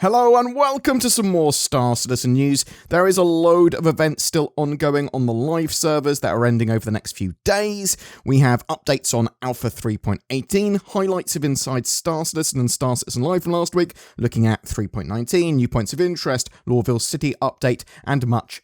Hello and welcome to some more Star Citizen news. There is a load of events still ongoing on the live servers that are ending over the next few days. We have updates on Alpha 3.18, highlights of Inside Star Citizen and Star Citizen Live from last week, looking at 3.19, new points of interest, Lorville City update, and much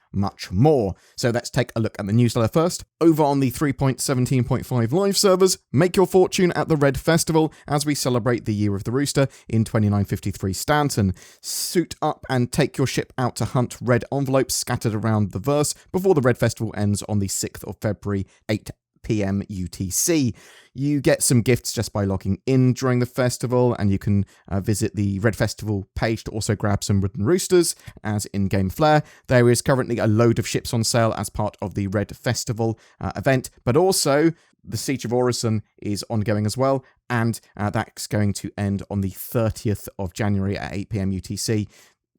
more. So let's take a look at the newsletter first. Over on the 3.17.5 live servers, make your fortune at the Red Festival as we celebrate the Year of the Rooster in 2953 Stanton. Suit up and take your ship out to hunt red envelopes scattered around the verse before the Red Festival ends on the 6th of February, 8 PM UTC. You get some gifts just by logging in during the festival, and you can visit the Red Festival page to also grab some wooden roosters as in-game flair. There is currently a load of ships on sale as part of the Red Festival event, but also the Siege of Orison is ongoing as well, and that's going to end on the 30th of January at 8 PM UTC.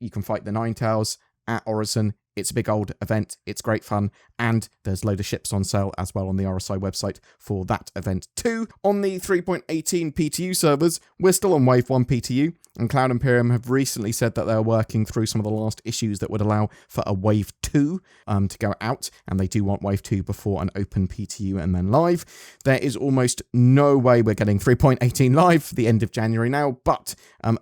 You can fight the Ninetales at Orison. It's a big old event, it's great fun, and there's a load of ships on sale as well on the RSI website for that event too. On the 3.18 PTU servers, we're still on Wave 1 PTU, and Cloud Imperium have recently said that they're working through some of the last issues that would allow for a Wave 2 to go out, and they do want Wave 2 before an open PTU and then live. There is almost no way we're getting 3.18 live for the end of January now, but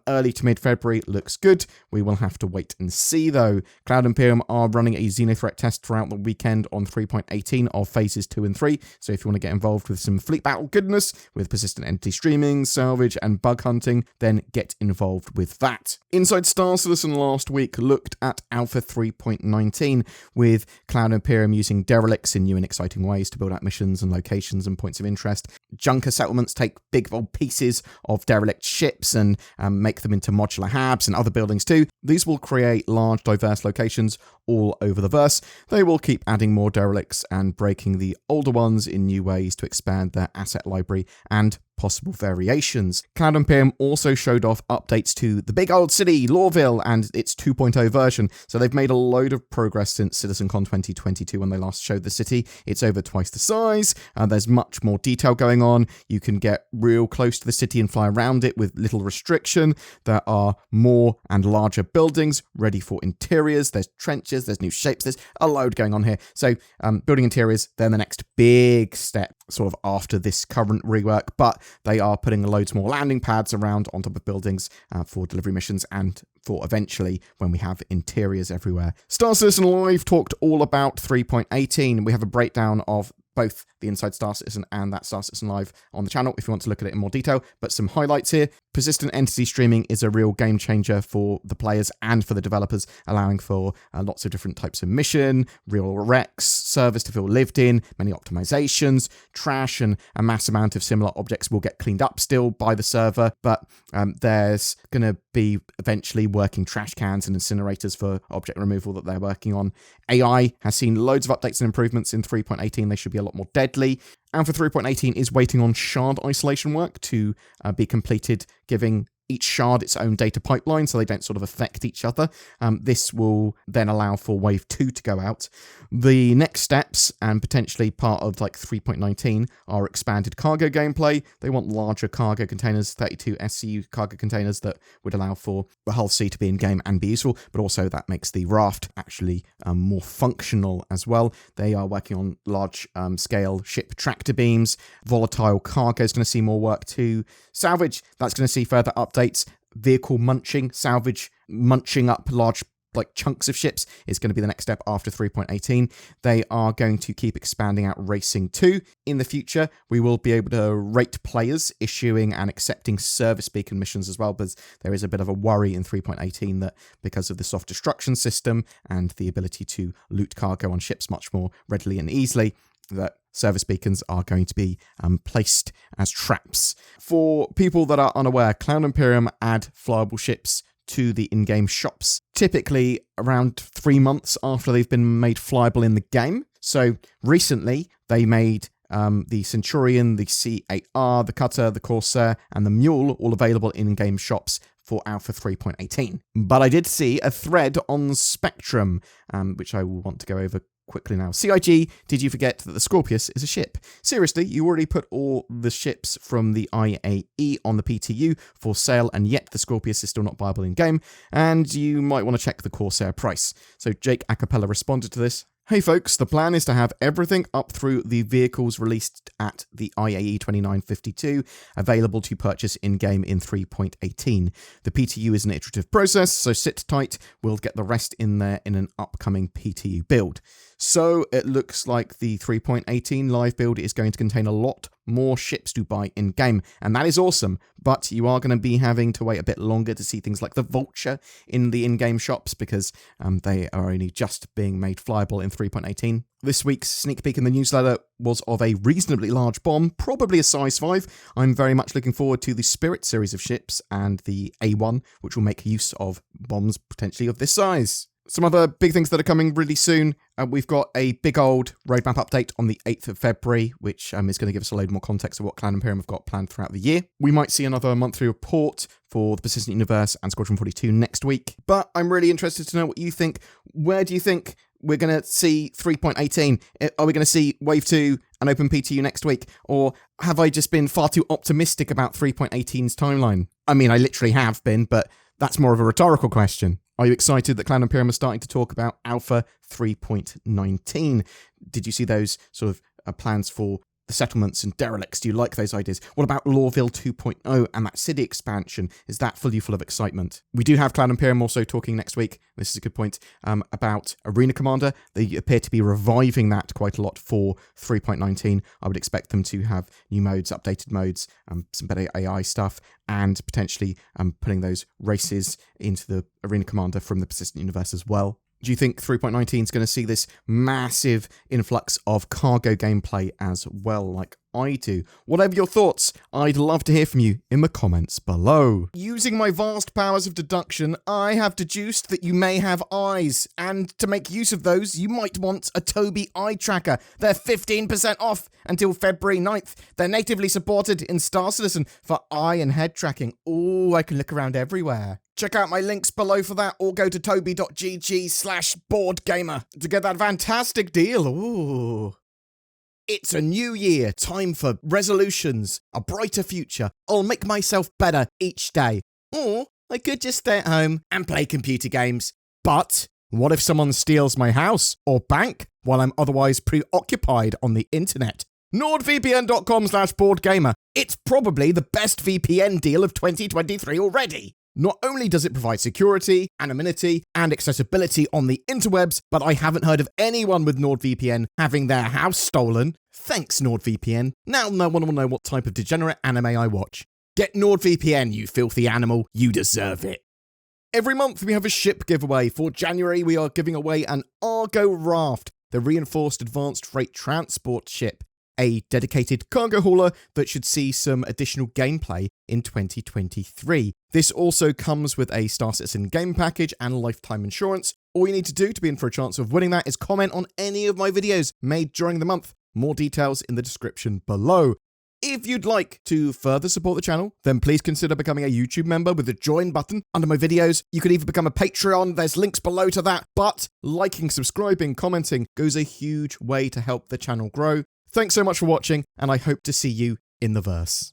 early to mid-February looks good. We will have to wait and see though. Cloud Imperium are running a Xenothreat test throughout the weekend on 3.18 of phases 2 and 3, so if you want to get involved with some fleet battle goodness, with persistent entity streaming, salvage, and bug hunting, then get involved with that. Inside Star Citizen last week looked at Alpha 3.19, with Cloud Imperium using derelicts in new and exciting ways to build out missions and locations and points of interest. Junker settlements take big old pieces of derelict ships and make them into modular habs and other buildings too. These will create large, diverse locations all over the verse. They will keep adding more derelicts and breaking the older ones in new ways to expand their asset library and possible variations. Cloud Imperium also showed off updates to the big old city, Lorville, and its 2.0 version. So they've made a load of progress since CitizenCon 2022 when they last showed the city. It's over twice the size. There's much more detail going on. You can get real close to the city and fly around it with little restriction. There are more and larger buildings ready for interiors. There's trenches, there's new shapes, there's a load going on here. So building interiors, they're the next big step sort of after this current rework, but they are putting loads more landing pads around on top of buildings for delivery missions and for eventually when we have interiors everywhere. Star Citizen Live talked all about 3.18. We have a breakdown of both the Inside Star Citizen and that Star Citizen Live on the channel if you want to look at it in more detail, but some highlights here. Persistent entity streaming is a real game changer for the players and for the developers, allowing for lots of different types of mission, real wrecks, servers to feel lived in, many optimizations, trash, and a mass amount of similar objects will get cleaned up still by the server, but there's going to be eventually working trash cans and incinerators for object removal that they're working on. AI has seen loads of updates and improvements in 3.18. They should be a lot more deadly. Alpha 3.18 is waiting on shard isolation work to be completed, giving each shard its own data pipeline so they don't sort of affect each other. This will then allow for Wave 2 to go out. The next steps, and potentially part of like 3.19, are expanded cargo gameplay. They want larger cargo containers, 32 SCU cargo containers that would allow for the Hull C to be in-game and be useful, but also that makes the raft actually more functional as well. They are working on large-scale ship tractor beams. Volatile cargo is going to see more work too. Salvage, that's going to see further updates. Vehicle munching, salvage munching up large chunks of ships is going to be the next step after 3.18. They are going to keep expanding out racing too. In the future, we will be able to rate players, issuing and accepting service beacon missions as well, because there is a bit of a worry in 3.18 that because of the soft destruction system and the ability to loot cargo on ships much more readily and easily, that service beacons are going to be placed as traps. For people that are unaware, Cloud Imperium add flyable ships to the in-game shops, typically around 3 months after they've been made flyable in the game. So recently, they made the Centurion, the C8R, the Cutter, the Corsair, and the Mule all available in-game shops for Alpha 3.18. But I did see a thread on Spectrum, which I will want to go over quickly now. CIG, did you forget that the Scorpius is a ship? Seriously, you already put all the ships from the IAE on the PTU for sale, and yet the Scorpius is still not viable in-game, and you might want to check the Corsair price. So Jake Acapella responded to this. Hey folks, the plan is to have everything up through the vehicles released at the IAE 2952 available to purchase in-game in 3.18. The PTU is an iterative process, so sit tight, we'll get the rest in there in an upcoming PTU build. So it looks like the 3.18 live build is going to contain a lot more ships to buy in-game, and that is awesome, but you are going to be having to wait a bit longer to see things like the Vulture in the in-game shops, because they are only just being made flyable in 3.18. This week's sneak peek in the newsletter was of a reasonably large bomb, probably a size 5. I'm very much looking forward to the Spirit series of ships and the A1, which will make use of bombs potentially of this size. Some other big things that are coming really soon. We've got a big old roadmap update on the 8th of February, which is going to give us a load more context of what Cloud Imperium have got planned throughout the year. We might see another monthly report for the Persistent Universe and Squadron 42 next week. But I'm really interested to know what you think. Where do you think we're going to see 3.18? Are we going to see Wave 2 and Open PTU next week? Or have I just been far too optimistic about 3.18's timeline? I mean, I literally have been, but that's more of a rhetorical question. Are you excited that Cloud Imperium are starting to talk about Alpha 3.19? Did you see those sort of plans for the settlements and derelicts? Do you like those ideas? What about Lawville 2.0 and that city expansion? Is that fully full of excitement? We do have Cloud Imperium also talking next week, this is a good point, about Arena Commander. They appear to be reviving that quite a lot for 3.19. I would expect them to have new modes, updated modes, some better AI stuff, and potentially putting those races into the Arena Commander from the Persistent Universe as well. Do you think 3.19 is going to see this massive influx of cargo gameplay as well, like I do? Whatever your thoughts, I'd love to hear from you in the comments below. Using my vast powers of deduction, I have deduced that you may have eyes, and to make use of those, you might want a Tobii eye tracker. They're 15% off until February 9th. They're natively supported in Star Citizen for eye and head tracking. Ooh, I can look around everywhere. Check out my links below for that, or go to tobii.gg/BoredGamer to get that fantastic deal. Ooh. It's a new year, time for resolutions, a brighter future. I'll make myself better each day. Or I could just stay at home and play computer games. But what if someone steals my house or bank while I'm otherwise preoccupied on the internet? NordVPN.com/BoredGamer. It's probably the best VPN deal of 2023 already. Not only does it provide security, anonymity, and accessibility on the interwebs, but I haven't heard of anyone with NordVPN having their house stolen. Thanks, NordVPN. Now no one will know what type of degenerate anime I watch. Get NordVPN, you filthy animal. You deserve it. Every month we have a ship giveaway. For January, we are giving away an Argo Raft, the reinforced advanced freight transport ship, a dedicated cargo hauler that should see some additional gameplay in 2023. This also comes with a Star Citizen game package and lifetime insurance. All you need to do to be in for a chance of winning that is comment on any of my videos made during the month. More details in the description below. If you'd like to further support the channel, then please consider becoming a YouTube member with the join button under my videos. You could even become a Patreon, there's links below to that. But liking, subscribing, commenting goes a huge way to help the channel grow. Thanks so much for watching, and I hope to see you in the verse.